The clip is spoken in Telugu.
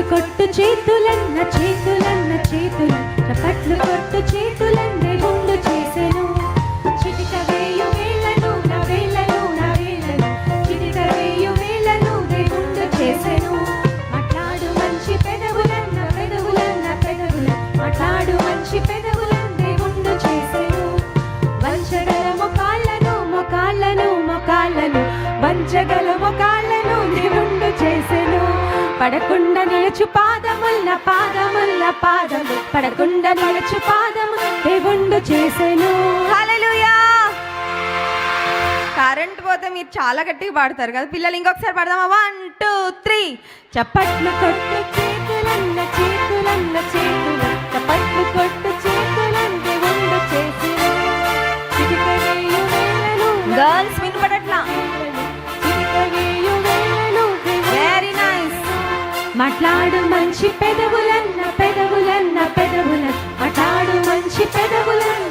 కొట్టు చేతులన్న చేతులన్న చేతులు చప్పట్లు కొట్టు చేతులన్నే గుండు చేసెను చిటిక వేయు వేళ్ళను నా వేళ్ళను నా వేళ్ళను చిటిక వేయు వేళ్ళను గుండు చేసెను మాట్లాడు మంచి పెదవులన్న పెదవులన్న పెదవులు మాట్లాడు మంచి పెదవులన్నే గుండు చేసెను వంచగల మొకాళ్ళను మొకాళ్ళను మొకాళ్ళను వంచగల మొకాళ్ళను దేవుండు చేసెను పడకుండా నడుచు పాదముల పాదముల పాదము పడకుండా నడుచు పాదము దేవుండు చేసెను హల్లెలూయా. కరెంట్ పోతే మీరు చాలా గట్టిగా పాడతారు కదా పిల్లలు. ఇంకొకసారి పాడదామా? 1 2 3 చప్పట్లు కొట్టు చేతులన్న చేతులన్న చేతులు చప్పట్లు కొట్టు చేతులన్న దేవుండు చేసెను చిటిక వేయు వేళ్ళను గర్ల్స్ వినపడట్లా. చిటిక వేయు వేళ్ళను వెరీ నైస్. మాట్లాడు మంచి పెదవులన్న పెదవులన్న పెదవుల మాట్లాడు మంచి పెదవులన్న